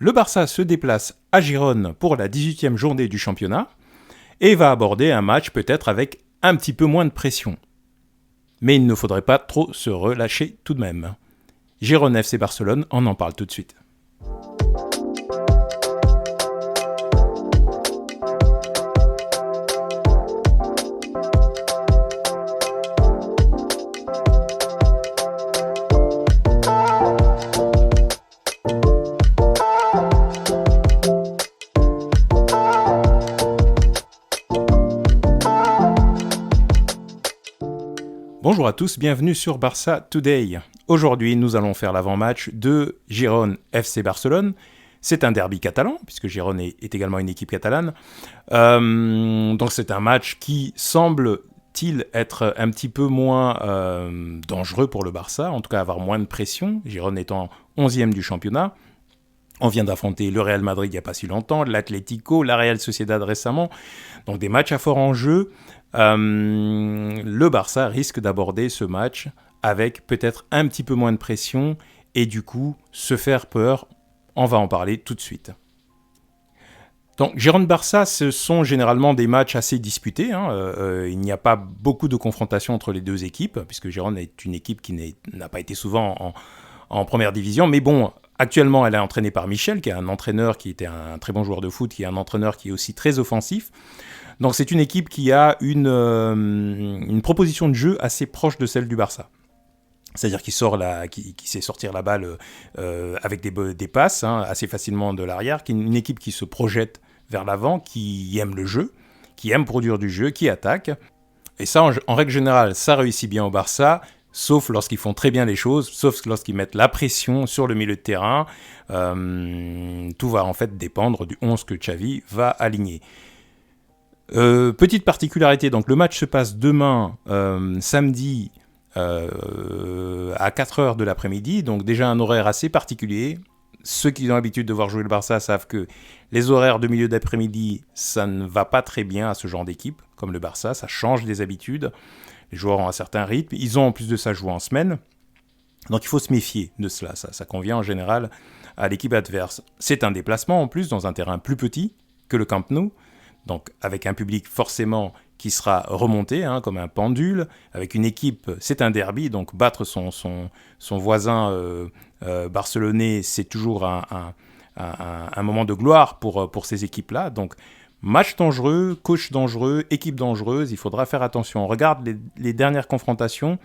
Le Barça se déplace à Gérone pour la 18e journée du championnat et va aborder un match peut-être avec un petit peu moins de pression. Mais il ne faudrait pas trop se relâcher tout de même. Gérone FC Barcelone, on en parle tout de suite. Bonjour à tous, bienvenue sur Barça Today. Aujourd'hui, nous allons faire l'avant-match de Gérone FC Barcelone. C'est un derby catalan, puisque Gérone est également une équipe catalane. Donc c'est un match qui semble-t-il être un petit peu moins dangereux pour le Barça, en tout cas avoir moins de pression, Gérone étant 11e du championnat. On vient d'affronter le Real Madrid il n'y a pas si longtemps, l'Atlético, la Real Sociedad récemment. Donc des matchs à fort enjeu. Le Barça risque d'aborder ce match avec peut-être un petit peu moins de pression et du coup se faire peur. On va en parler tout de suite. Donc Gérone-Barça, ce sont généralement des matchs assez disputés. Il n'y a pas beaucoup de confrontations entre les deux équipes, puisque Gérone est une équipe qui n'a pas été souvent en première division. Mais bon, actuellement, elle est entraînée par Michel, qui est un entraîneur qui était un très bon joueur de foot, qui est un entraîneur qui est aussi très offensif. Donc c'est une équipe qui a une proposition de jeu assez proche de celle du Barça. C'est-à-dire qu'il sait sortir la balle avec des passes assez facilement de l'arrière, une équipe qui se projette vers l'avant, qui aime le jeu, qui aime produire du jeu, qui attaque. Et ça, en règle générale, ça réussit bien au Barça, sauf lorsqu'ils font très bien les choses, sauf lorsqu'ils mettent la pression sur le milieu de terrain. Tout va en fait dépendre du 11 que Xavi va aligner. Petite particularité, donc le match se passe demain, samedi, à 4h de l'après-midi, donc déjà un horaire assez particulier. Ceux qui ont l'habitude de voir jouer le Barça savent que les horaires de milieu d'après-midi, ça ne va pas très bien à ce genre d'équipe, comme le Barça, ça change les habitudes. Les joueurs ont un certain rythme, ils ont en plus de ça joué en semaine. Donc il faut se méfier de cela, ça convient en général à l'équipe adverse. C'est un déplacement en plus dans un terrain plus petit que le Camp Nou, donc avec un public forcément qui sera remonté comme un pendule, avec une équipe, c'est un derby, donc battre son voisin barcelonais, c'est toujours un moment de gloire pour ces équipes-là. Donc match dangereux, coach dangereux, équipe dangereuse, il faudra faire attention. On regarde les dernières confrontations,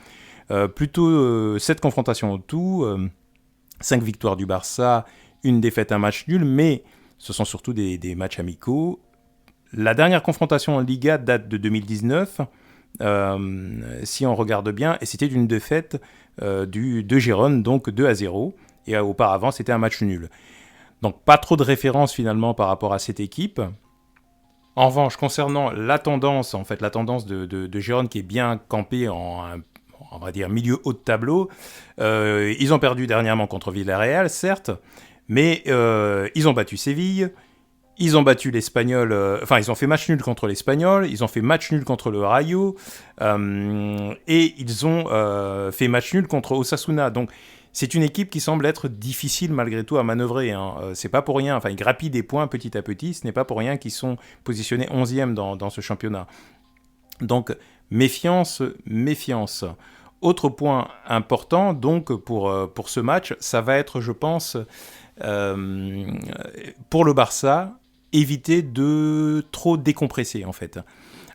plutôt 7 confrontations en tout, 5 victoires du Barça, une défaite, un match nul, mais ce sont surtout des matchs amicaux. La dernière confrontation en Liga date de 2019, si on regarde bien, et c'était une défaite de Gérone, donc 2-0, et auparavant c'était un match nul. Donc pas trop de références finalement par rapport à cette équipe. En revanche, concernant la tendance de Gérone qui est bien campée on va dire milieu haut de tableau, ils ont perdu dernièrement contre Villarreal, certes, mais ils ont battu Séville. Ils ont battu l'Espagnol, ils ont fait match nul contre l'Espagnol, ils ont fait match nul contre le Rayo, et ils ont fait match nul contre Osasuna. Donc c'est une équipe qui semble être difficile malgré tout à manœuvrer. C'est pas pour rien, ils grappillent des points petit à petit, ce n'est pas pour rien qu'ils sont positionnés 11e dans ce championnat. Donc méfiance. Autre point important donc pour ce match, ça va être, je pense, pour le Barça, éviter de trop décompresser en fait.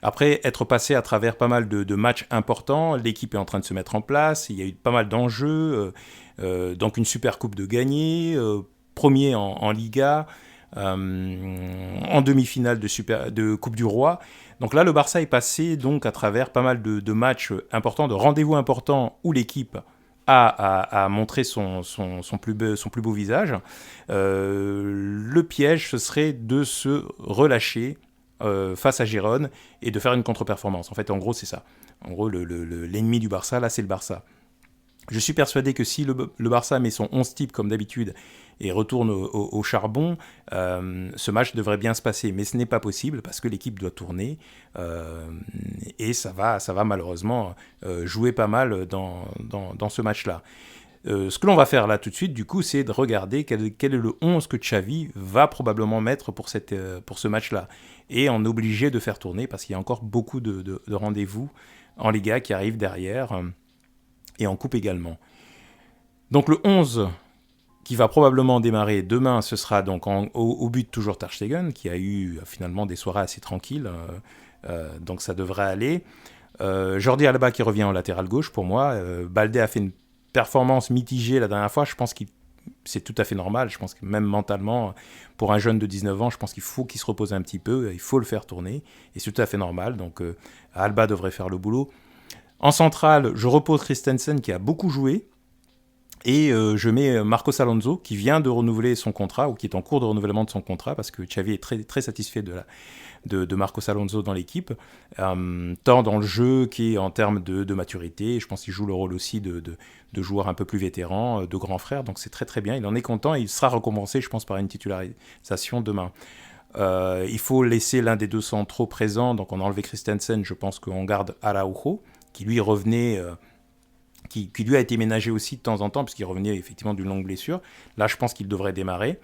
Après être passé à travers pas mal de matchs importants, l'équipe est en train de se mettre en place, il y a eu pas mal d'enjeux, donc une super coupe de gagner, premier en Liga, en demi-finale de Coupe du Roi. Donc là, le Barça est passé donc à travers pas mal de matchs importants, de rendez-vous importants où l'équipe a montré son plus beau visage. Le piège, ce serait de se relâcher face à Gérone et de faire une contre-performance. En fait, en gros, c'est ça. En gros, l'ennemi du Barça, là, c'est le Barça. Je suis persuadé que si le Barça met son 11 type comme d'habitude et retourne au charbon, ce match devrait bien se passer. Mais ce n'est pas possible parce que l'équipe doit tourner et ça va malheureusement jouer pas mal dans ce match-là. Ce que l'on va faire là tout de suite, du coup, c'est de regarder quel est le 11 que Xavi va probablement mettre pour ce match-là. Et en obliger de faire tourner, parce qu'il y a encore beaucoup de rendez-vous en Liga qui arrivent derrière, et en Coupe également. Donc le 11 qui va probablement démarrer demain, ce sera donc au but toujours Ter Stegen, qui a eu finalement des soirées assez tranquilles, donc ça devrait aller. Jordi Alba qui revient en latéral gauche pour moi. Baldé a fait une performance mitigée la dernière fois. Je pense que c'est tout à fait normal. Je pense que même mentalement, pour un jeune de 19 ans, je pense qu'il faut qu'il se repose un petit peu. Il faut le faire tourner. Et c'est tout à fait normal. Donc Alba devrait faire le boulot. En centrale, je repose Christensen qui a beaucoup joué. Et je mets Marcos Alonso qui vient de renouveler son contrat ou qui est en cours de renouvellement de son contrat parce que Xavi est très, très satisfait de Marcos Alonso dans l'équipe, tant dans le jeu qu'en termes de maturité. Je pense qu'il joue le rôle aussi de joueur un peu plus vétéran, de grand frère, donc c'est très très bien. Il en est content et il sera récompensé, je pense, par une titularisation demain. Il faut laisser l'un des deux centraux présents, donc on a enlevé Christensen, je pense qu'on garde Araujo, qui lui revenait... Qui lui a été ménagé aussi de temps en temps, puisqu'il revenait effectivement d'une longue blessure. Là, je pense qu'il devrait démarrer.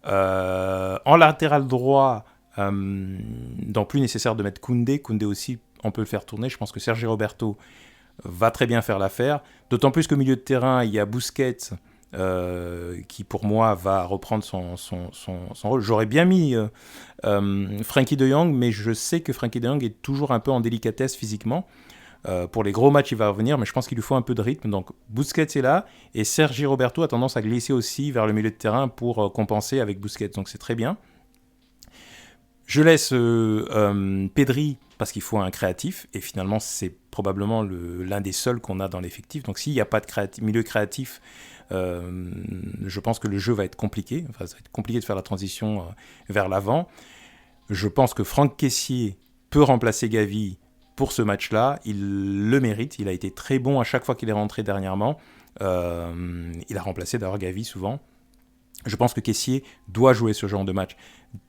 En latéral droit, donc plus nécessaire de mettre Koundé. Koundé aussi, on peut le faire tourner. Je pense que Sergi Roberto va très bien faire l'affaire. D'autant plus qu'au milieu de terrain, il y a Busquets, qui pour moi va reprendre son rôle. J'aurais bien mis Frenkie de Jong, mais je sais que Frenkie de Jong est toujours un peu en délicatesse physiquement. Pour les gros matchs, il va revenir, mais je pense qu'il lui faut un peu de rythme. Donc Busquets est là, et Sergi Roberto a tendance à glisser aussi vers le milieu de terrain pour compenser avec Busquets. Donc c'est très bien. Je laisse Pedri parce qu'il faut un créatif, et finalement c'est probablement l'un des seuls qu'on a dans l'effectif. Donc s'il n'y a pas de milieu créatif, je pense que le jeu va être compliqué. Enfin, ça va être compliqué de faire la transition vers l'avant. Je pense que Franck Kessié peut remplacer Gavi pour ce match-là. Il le mérite. Il a été très bon à chaque fois qu'il est rentré dernièrement. Il a remplacé d'ailleurs Gavi souvent. Je pense que Kessié doit jouer ce genre de match.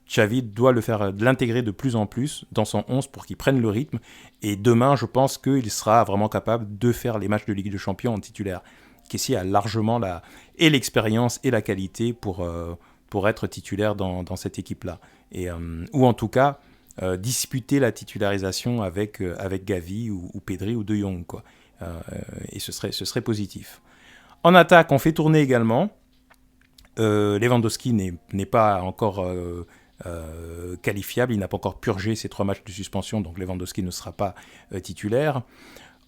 Xavi doit l'intégrer de plus en plus dans son 11 pour qu'il prenne le rythme. Et demain, je pense qu'il sera vraiment capable de faire les matchs de Ligue des Champions en titulaire. Kessié a largement l'expérience et la qualité pour être titulaire dans cette équipe-là. Ou en tout cas, disputer la titularisation avec Gavi ou Pedri ou De Jong, quoi. Et ce serait positif. En attaque, on fait tourner également. Lewandowski n'est pas encore qualifiable, il n'a pas encore purgé ses 3 matchs de suspension, donc Lewandowski ne sera pas titulaire.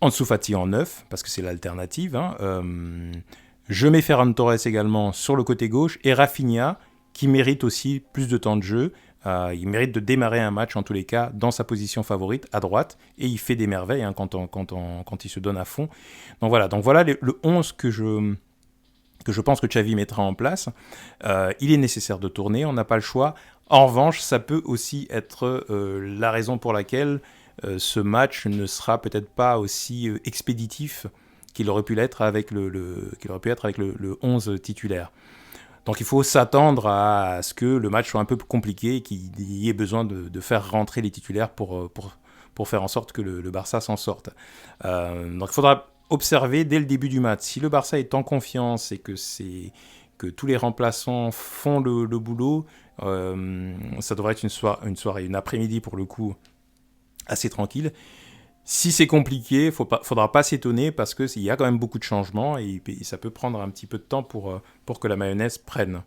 Ansu Fati en 9, parce que c'est l'alternative. Je mets Ferran Torres également sur le côté gauche, et Rafinha, qui mérite aussi plus de temps de jeu. Il mérite de démarrer un match, en tous les cas, dans sa position favorite, à droite, et il fait des merveilles quand il se donne à fond. Donc voilà le 11 que je pense que Xavi mettra en place. Il est nécessaire de tourner, on n'a pas le choix. En revanche, ça peut aussi être la raison pour laquelle ce match ne sera peut-être pas aussi expéditif qu'il aurait pu l'être avec le 11 titulaire. Donc il faut s'attendre à ce que le match soit un peu plus compliqué et qu'il y ait besoin de faire rentrer les titulaires pour faire en sorte que le Barça s'en sorte. Donc il faudra observer dès le début du match. Si le Barça est en confiance et que tous les remplaçants font le boulot, ça devrait être une soirée, une après-midi pour le coup, assez tranquille. Si c'est compliqué, faudra pas s'étonner parce qu'il y a quand même beaucoup de changements et ça peut prendre un petit peu de temps pour que la mayonnaise prenne.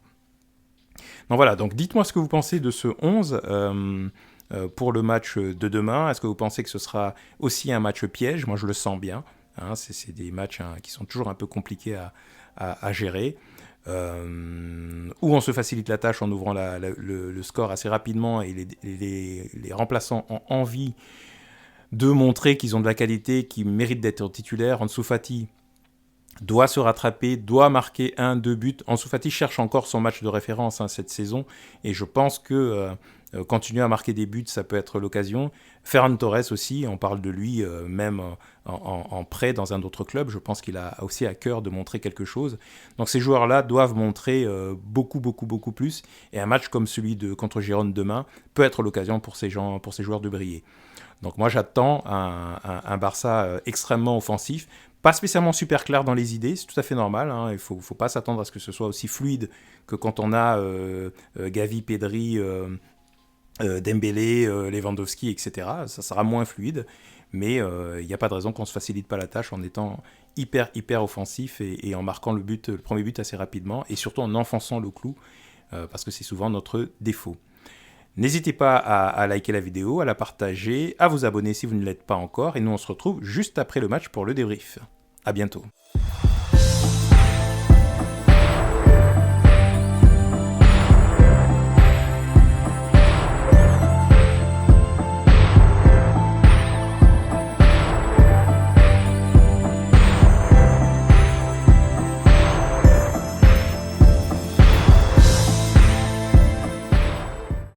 Donc voilà, donc dites-moi ce que vous pensez de ce 11 pour le match de demain. Est-ce que vous pensez que ce sera aussi un match piège ? Moi je le sens bien. C'est des matchs qui sont toujours un peu compliqués à gérer. Où on se facilite la tâche en ouvrant le score assez rapidement et les remplaçants ont envie de montrer qu'ils ont de la qualité, qu'ils méritent d'être titulaires. Ansu Fati doit se rattraper, doit marquer 1-2 buts. Ansu Fati cherche encore son match de référence cette saison et je pense que continuer à marquer des buts, ça peut être l'occasion. Ferran Torres aussi, on parle de lui même en prêt dans un autre club. Je pense qu'il a aussi à cœur de montrer quelque chose. Donc ces joueurs-là doivent montrer beaucoup plus. Et un match comme celui contre Girone demain peut être l'occasion pour ces joueurs de briller. Donc moi j'attends un Barça extrêmement offensif Pas spécialement super clair dans les idées, c'est tout à fait normal. Hein. Il ne faut pas s'attendre à ce que ce soit aussi fluide que quand on a Gavi, Pedri, Dembélé, Lewandowski, etc. Ça sera moins fluide, mais il n'y a pas de raison qu'on ne se facilite pas la tâche en étant hyper offensif et en marquant le premier but assez rapidement, et surtout en enfonçant le clou, parce que c'est souvent notre défaut. N'hésitez pas à liker la vidéo, à la partager, à vous abonner si vous ne l'êtes pas encore, et nous on se retrouve juste après le match pour le débrief. À bientôt.